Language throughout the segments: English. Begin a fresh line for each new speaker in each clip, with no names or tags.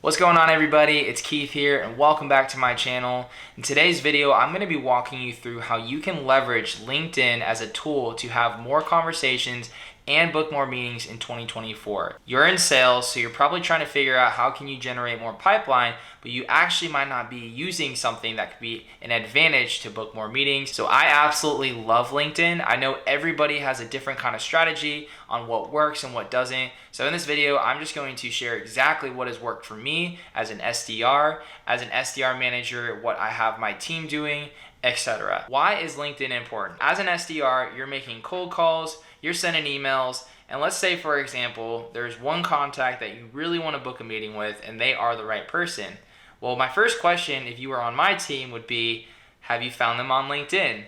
What's going on, everybody? It's Keith here and welcome back to my channel. In today's video, I'm going to be walking you through how you can leverage LinkedIn as a tool to have more conversations and book more meetings in 2024. You're in sales, so you're probably trying to figure out how can you generate more pipeline, but you actually might not be using something that could be an advantage to book more meetings. So I absolutely love LinkedIn. I know everybody has a different kind of strategy on what works and what doesn't. So in this video, I'm just going to share exactly what has worked for me as an SDR, manager, what I have my team doing, etc. Why is LinkedIn important? As an SDR, you're making cold calls, you're sending emails, and let's say, for example, there's one contact that you really want to book a meeting with and they are the right person. Well, my first question, if you were on my team, would be, have you found them on LinkedIn?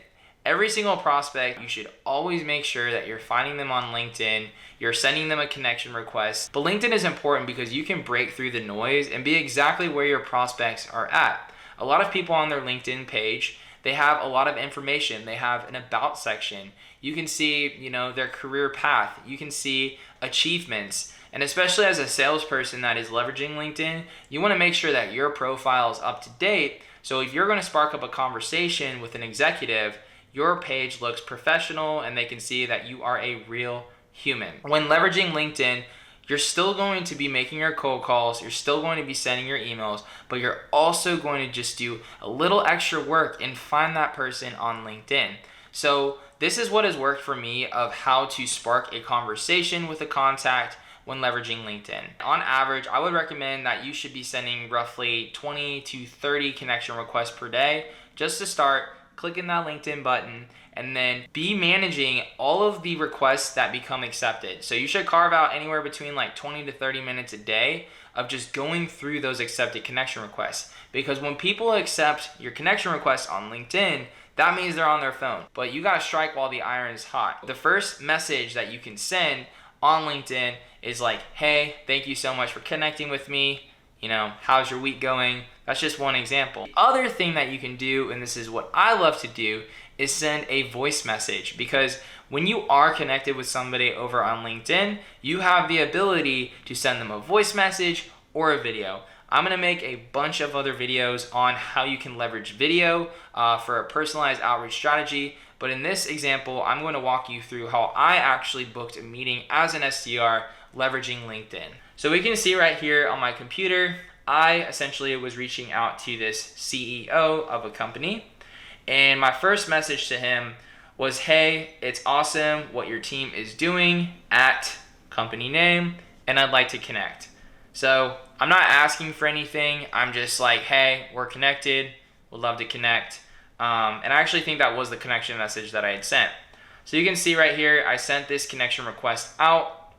Every single prospect, you should always make sure that you're finding them on LinkedIn, you're sending them a connection request. But LinkedIn is important because you can break through the noise and be exactly where your prospects are at. A lot of people on their LinkedIn page, they have a lot of information. They have an about section. You can see, their career path. You can see achievements. And especially as a salesperson that is leveraging LinkedIn, you want to make sure that your profile is up to date. So if you're going to spark up a conversation with an executive, your page looks professional and they can see that you are a real human. When leveraging LinkedIn, you're still going to be making your cold calls, you're still going to be sending your emails, but you're also going to just do a little extra work and find that person on LinkedIn. So this is what has worked for me of how to spark a conversation with a contact when leveraging LinkedIn. On average, I would recommend that you should be sending roughly 20 to 30 connection requests per day just to start clicking that LinkedIn button, and then be managing all of the requests that become accepted. So you should carve out anywhere between like 20 to 30 minutes a day of just going through those accepted connection requests. Because when people accept your connection request on LinkedIn, that means they're on their phone. But you gotta strike while the iron is hot. The first message that you can send on LinkedIn is like, hey, thank you so much for connecting with me. How's your week going? That's just one example. The other thing that you can do, and this is what I love to do, is send a voice message, because when you are connected with somebody over on LinkedIn, you have the ability to send them a voice message or a video. I'm gonna make a bunch of other videos on how you can leverage video for a personalized outreach strategy. But in this example, I'm going to walk you through how I actually booked a meeting as an SDR leveraging LinkedIn. So we can see right here on my computer, I essentially was reaching out to this CEO of a company. And my first message to him was, hey, it's awesome what your team is doing at company name, and I'd like to connect. So I'm not asking for anything. I'm just like, hey, we're connected. Would love to connect. And I actually think that was the connection message that I had sent. So you can see right here, I sent this connection request out.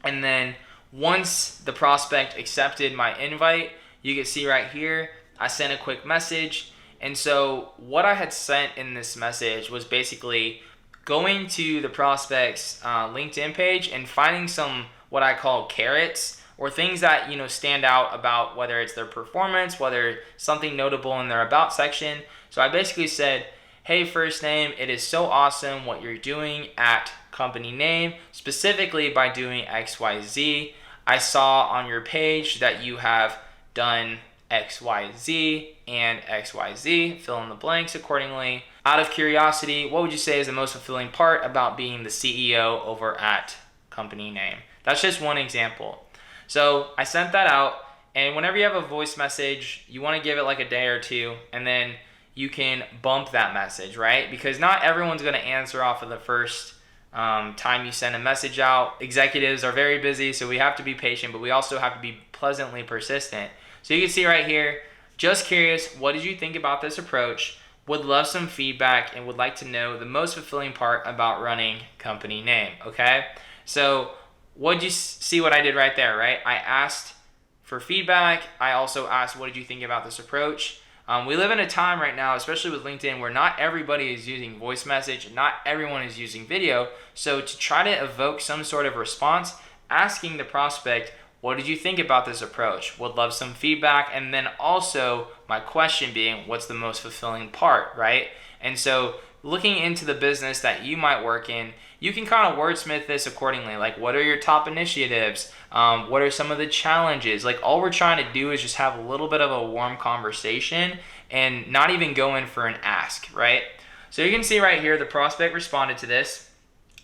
And then once the prospect accepted my invite, you can see right here, I sent a quick message. And so what I had sent in this message was basically going to the prospect's LinkedIn page and finding some what I call carrots, or things that stand out about whether it's their performance, whether something notable in their about section. So I basically said, hey, first name, it is so awesome what you're doing at company name, specifically by doing XYZ. I saw on your page that you have done XYZ and XYZ, fill in the blanks accordingly. Out of curiosity, what would you say is the most fulfilling part about being the CEO over at company name? That's just one example. So I sent that out, and whenever you have a voice message, you want to give it like a day or two, and then you can bump that message, right? Because not everyone's going to answer off of the first time you send a message out. Executives are very busy, so we have to be patient, but we also have to be pleasantly persistent. So you can see right here, just curious, what did you think about this approach? Would love some feedback and would like to know the most fulfilling part about running company name, okay? So what'd you see what I did right there, right? I asked for feedback. I also asked, what did you think about this approach? We live in a time right now, especially with LinkedIn, where not everybody is using voice message, and not everyone is using video. So to try to evoke some sort of response, asking the prospect, what did you think about this approach? Would love some feedback. And then also my question being, what's the most fulfilling part, right? And so looking into the business that you might work in, you can kind of wordsmith this accordingly. Like, what are your top initiatives? What are some of the challenges? Like, all we're trying to do is just have a little bit of a warm conversation and not even go in for an ask, right? So you can see right here, the prospect responded to this.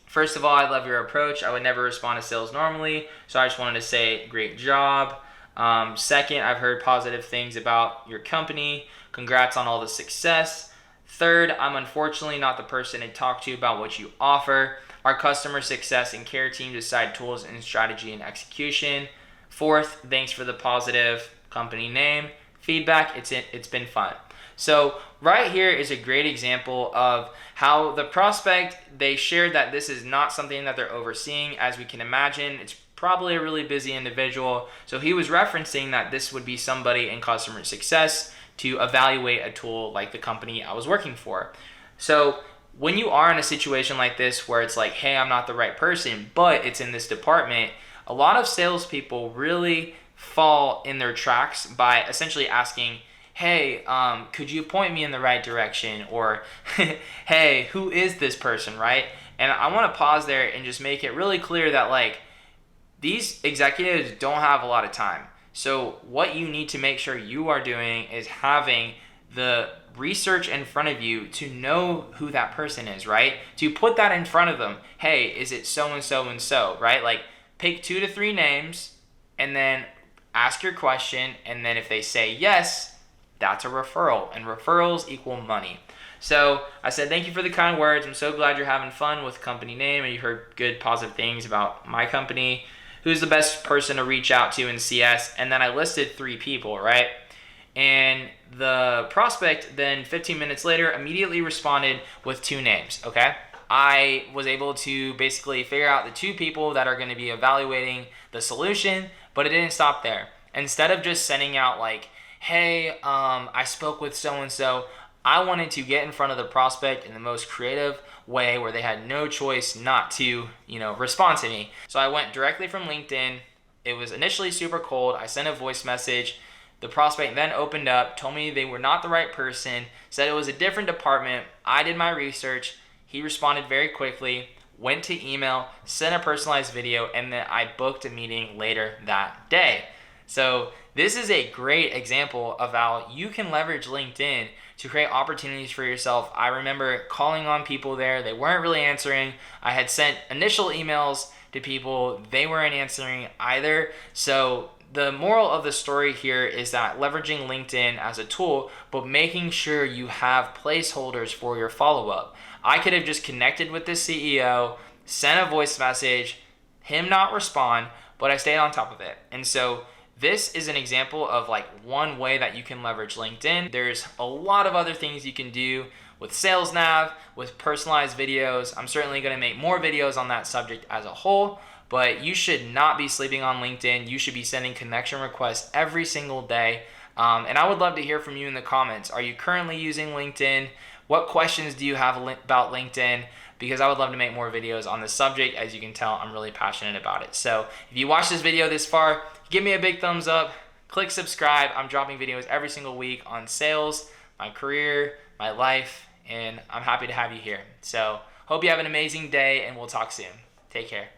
First of all, I love your approach. I would never respond to sales normally, so I just wanted to say great job. Second, I've heard positive things about your company. Congrats on all the success. Third, I'm unfortunately not the person to talk to about what you offer. Our customer success and care team decide tools and strategy and execution. Fourth, thanks for the positive company name. Feedback, it's been fun. So right here is a great example of how the prospect, they shared that this is not something that they're overseeing. As we can imagine, it's probably a really busy individual. So he was referencing that this would be somebody in customer success to evaluate a tool like the company I was working for. So when you are in a situation like this where it's like, hey, I'm not the right person, but it's in this department, a lot of salespeople really fall in their tracks by essentially asking, hey, could you point me in the right direction? Or, hey, who is this person, right? And I want to pause there and just make it really clear that, like, these executives don't have a lot of time. So what you need to make sure you are doing is having the research in front of you to know who that person is, right? To put that in front of them. Hey, is it so-and-so and so, right? Like, pick 2 to 3 names and then ask your question. And then if they say yes, that's a referral, and referrals equal money. So I said, thank you for the kind words. I'm so glad you're having fun with company name and you heard good positive things about my company. Who's the best person to reach out to in CS? And then I listed 3 people, right? And the prospect then 15 minutes later immediately responded with 2 names, okay? I was able to basically figure out the 2 people that are going to be evaluating the solution, but it didn't stop there. Instead of just sending out like, hey, I spoke with so-and-so, I wanted to get in front of the prospect in the most creative way where they had no choice not to, respond to me. So I went directly from LinkedIn. It was initially super cold. I sent a voice message. The prospect then opened up, told me they were not the right person, said it was a different department. I did my research. He responded very quickly, went to email, sent a personalized video, and then I booked a meeting later that day. So this is a great example of how you can leverage LinkedIn to create opportunities for yourself. I remember calling on people there. They weren't really answering. I had sent initial emails to people. They weren't answering either. So the moral of the story here is that leveraging LinkedIn as a tool, but making sure you have placeholders for your follow-up. I could have just connected with the CEO, sent a voice message, him not respond, but I stayed on top of it. And so this is an example of like one way that you can leverage LinkedIn. There's a lot of other things you can do with Sales Nav, with personalized videos. I'm certainly going to make more videos on that subject as a whole, but you should not be sleeping on LinkedIn. You should be sending connection requests every single day. And I would love to hear from you in the comments. Are you currently using LinkedIn? What questions do you have about LinkedIn? Because I would love to make more videos on this subject. As you can tell, I'm really passionate about it. So if you watched this video this far, give me a big thumbs up, click subscribe. I'm dropping videos every single week on sales, my career, my life, and I'm happy to have you here. So hope you have an amazing day, and we'll talk soon. Take care.